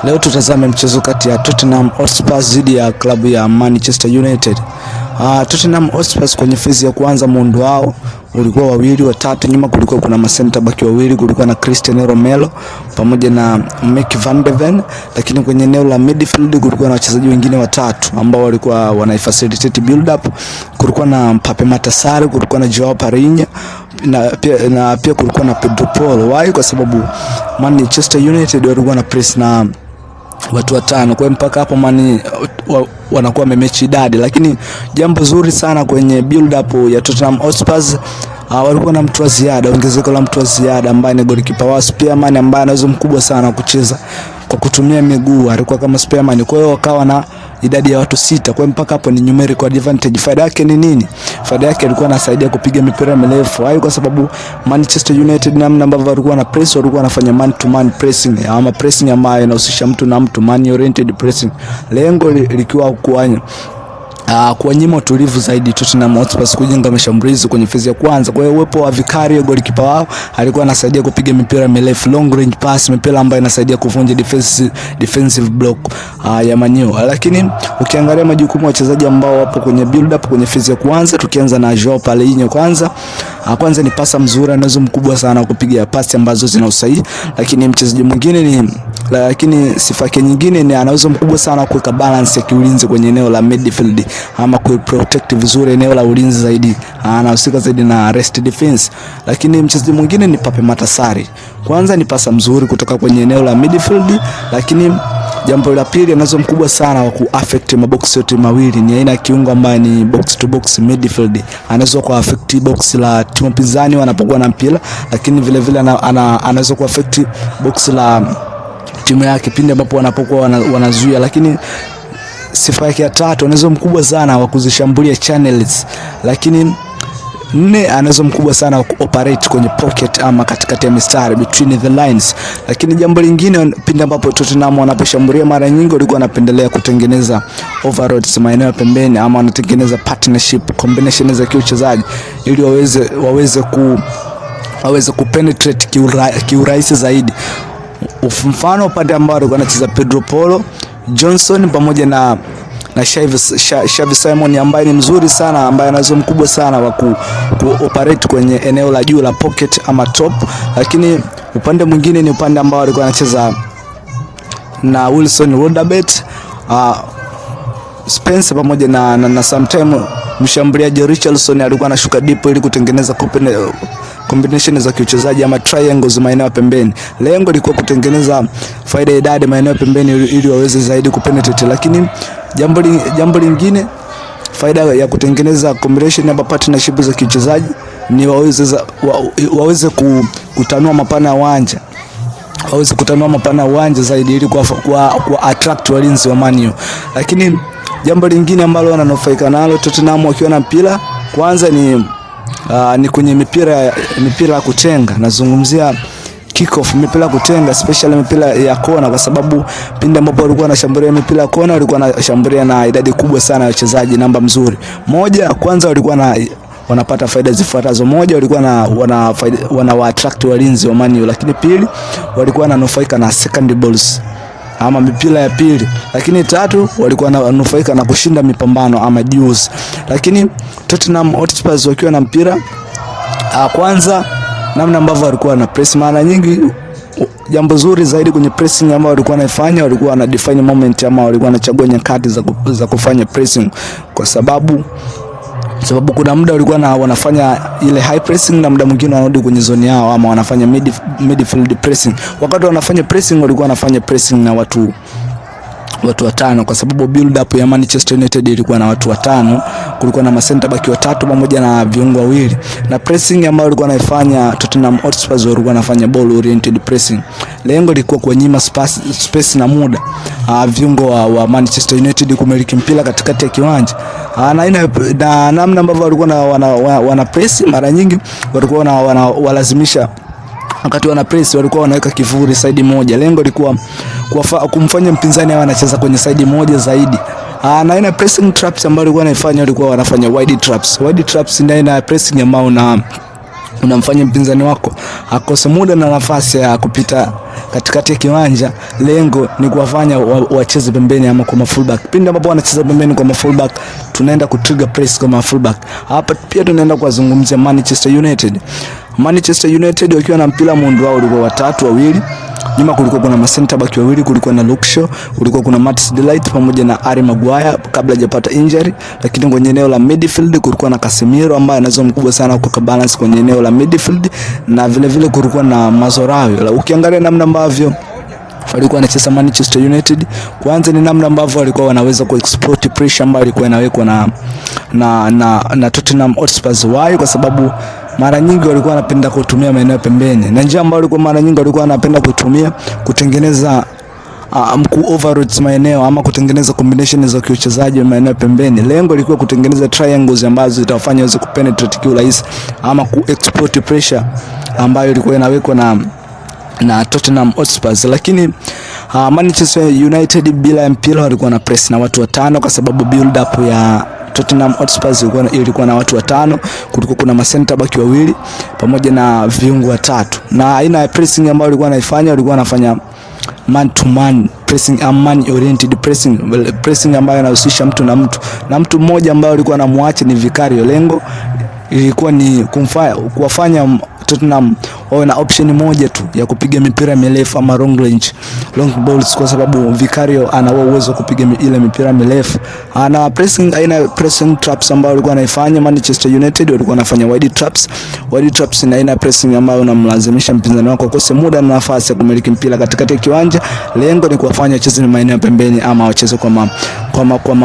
Leo tutazame mchezo kati ya Tottenham Hotspur dhidi ya klabu ya Manchester United. Tottenham Hotspur kwenye phase ya kwanza muundo wao ulikuwa wawili watatu, nyuma kulikuwa kuna masenta baki wawili, kulikuwa na Cristiano Romero pamoja na Mick van de Ven, lakini kwenye eneo la midfield kulikuwa na wachezaji wengine watatu ambao walikuwa wanaifacilitate build up. Kulikuwa na Pape Matasare, kulikuwa na Joao Parinha na pia kulikuwa na Pedro Porro. Why? Kwa sababu Manchester United walikuwa na press na watu watano, kwa mpaka hapo wanakuwa wamemechi idadi. Lakini jambo zuri sana kwenye build up ya Tottenham Hotspur, walikuwa na mtu wa ziada, ongezeko la mtu wa ziada ambaye ni goalkeeper wao Spearman, ambaye ana uwezo mkubwa sana kucheza kwa kutumia miguu, alikuwa kama Spearman. Kwa hiyo wakawa na idadi ya watu 6, kwa mpaka hapo ni numerical advantage. Faida yake ni nini? Faida yake alikuwa anasaidia kupiga mipira mirefu. Hayo kwa sababu Manchester United namna ambavyo walikuwa na press, walikuwa wanafanya man to man pressing, ama pressing ambayo inahusisha mtu na mtu, man oriented pressing, lengo likiwa kwa nyima utulivu zaidi Tottenham Hotspur kujenga mashambulizi kwenye phase ya kwanza. Kwa hiyo uwepo wa Vicario goalkeeper wao alikuwa anasaidia kupiga mipira mirefu, long range pass, mipira ambayo inasaidia kuvunja defensive block ya Manio. Lakini ukiangalia majukumu ya wachezaji ambao wapo kwenye build up kwenye phase ya kwanza, tukianza na Joao Parinha kwanza ni pasa mzuri, anazo mkubwa sana kupiga pasi ambazo zina usahihi. Lakini mchezaji mwingine sifa yake nyingine ni anaweza mkubwa sana kuweka balance ya kiulinzi kwenye eneo la midfield, ama kuprotect vizuri eneo la ulinzi zaidi, anahusika zaidi na rest defense. Lakini mchezaji mwingine ni Pape Matasare, kwanza ni pasa mzuri kutoka kwenye eneo la midfield. Lakini jambo la pili, anazo mkubwa sana wa kuaffect mabox yote mawili, ni aina ya kiungo ambaye ni box to box midfield, anaweza kuaffect box la timu pinzani wanapokuwa na mpira, lakini vile vile anaweza kuaffect box la timu yake pindi ambapo wanapokuwa wanazuia. Lakini sifa yake ya tatu, anazo mkubwa sana wa kuzishambulia channels. Lakini 4, anazo mkubwa sana wa operate kwenye pocket ama katikati ya mistari, between the lines. Lakini jambo lingine, pindi ambapo Tottenham wanaposhambulia mara nyingi walikuwa wanapendelea kutengeneza overloads maeneo ya pembeni, ama wanatengeneza partnership combination za kiuchezaji ili waweze kupenetrate kiurahisi zaidi. Mfano upande ambao alikuwa anacheza Pedro Porro, Johnson pamoja na Xavi Simons ambaye ni mzuri sana, ambaye anazo mkubwa sana wa operate kwenye eneo la juu la pocket ama top. Lakini upande mwingine ni upande ambao alikuwa anacheza na Wilson Rodabet, Spence pamoja na sometime mshambuliaji Richarlison alikuwa anashuka deep ili kutengeneza combination za kiuchezaji ama triangles maeneo ya pembeni. Lengo lilikuwa kutengeneza faida ya idadi maeneo ya pembeni ili waweze zaidi kupenetrate. Lakini jambo lingine, faida ya kutengeneza combination ama partnership za kiuchezaji ni waweze kutanua mapana ya uwanja, zaidi ili kwa attract walinzi wa Man U. Lakini jambo lingine ambalo wananufaika nalo Tottenham wakiwa na mpira, kwanza ni kwenye mipira ya kutenga. Nazungumzia kick off, mipira kutenga, especially mipira ya kona, kwa sababu pindi ambapo walikuwa wanashambulia mipira ya kona walikuwa wanashambulia na idadi kubwa sana ya wachezaji namba mzuri. Moja, kwanza walikuwa wanapata faida zifuatazo. Moja, walikuwa wana attract walinzi wa Man U. Lakini pili, walikuwa wananufaika na second balls ama mipira ya pili. Lakini tatu, walikuwa wananufaika na kushinda mipambano ama duels. Lakini Tottenham Hotspur wakiwa na mpira, kwanza namna ambavyo walikuwa na press mara nyingi, jambo zuri zaidi kwenye pressing ambao walikuwa wanaifanya, walikuwa wana define moment ama walikuwa wanachagua nyakati za kufanya pressing, kwa sababu kuna muda walikuwa wanafanya ile high pressing na muda mwingine wanarudi kwenye zone yao ama wanafanya midfield pressing. Wakati wanafanya pressing walikuwa wanafanya pressing na watu watano, kwa sababu build up ya Manchester United ilikuwa na watu watano, kulikuwa na masenta baki watatu pamoja na viungo wawili. Na pressing ambayo walikuwa wanaifanya Tottenham Hotspur walikuwa wanafanya ball oriented pressing. Lengo lilikuwa kunyima space na muda viungo wa Manchester United kumiliki mpira katikati ya kiwanja. Na namna ambavyo walikuwa wana press mara nyingi walikuwa wanalazimisha, wakati wana press walikuwa wanaweka kivuli side moja. Lengo lilikuwa kumfanya mpinzani awe anacheza kwenye side moja zaidi. Na ina pressing traps ambayo walikuwa wanafanya wide traps. Wide traps ndio ina pressing ambayo unamfanya mpinzani wako akose muda na nafasi ya kupita katikati ya kiwanja. Lengo ni kuwafanya wacheze pembeni ama kwa fullback. Pindi ambapo wanacheza pembeni kwa fullback, tunaenda kutrigger press kwa fullback. Hapa pia tunaenda kuwazungumzia Manchester United. Manchester United wakiwa na mpira, muundo wao ulikuwa watatu wawili. Nyuma kulikuwa kuna center back wawili, kulikuwa na Luke Shaw, kulikuwa kuna Matt Delight pamoja na Harry Maguire kabla hajapata injury. Lakini kwenye eneo la midfield kulikuwa na Casemiro ambaye anazo mkubwa sana kwa balance kwenye eneo la midfield, na vile vile kulikuwa na Mazorawi. Ukiangalia namna ambavyo walikuwa wanacheza Manchester United, kwanza ni namna ambavyo walikuwa wanaweza kuexploit pressure ambayo ilikuwa inawekwa na Tottenham Hotspur. Why? Kwa sababu mara nyingi walikuwa wanapenda kutumia maeneo pembeni, na njia ambayo walikuwa mara nyingi walikuwa wanapenda kutumia kutengeneza overloads maeneo ama kutengeneza combination za kiuchezaji wa maeneo pembeni. Lengo lilikuwa kutengeneza triangles ambazo zitawafanya waweze kupenetrate kiurahisi ama kuexploit pressure ambayo ilikuwa inawekwa na Tottenham Hotspur. Lakini Manchester United bila mpira walikuwa na press na watu watano, kwa sababu build up ya Tottenham Hotspur ilikuwa na watu watano. Kulikuwa kuna center back wawili pamoja na viungo watatu, na aina ya pressing ambayo walikuwa wanafanya man to man pressing, man oriented pressing ambayo inahusisha mtu na mtu mmoja ambaye alikuwa anamwacha ni Vicario. Lengo ilikuwa ni kuwafanya Tottenham wawe na option moja tu ya kupiga mipira mirefu ama long balls, kwa sababu Vicario ana uwezo wa kupiga ile mipira mirefu. Ana aina pressing traps ambayo walikuwa wanaifanya Manchester United, walikuwa wanafanya wide traps na aina pressing ambayo unamlazimisha mpinzani wako akose muda na nafasi ya kumiliki mpira katikati ya kiwanja. Lengo ni kuwafanya wacheze maeneo pembeni ama wacheze kwa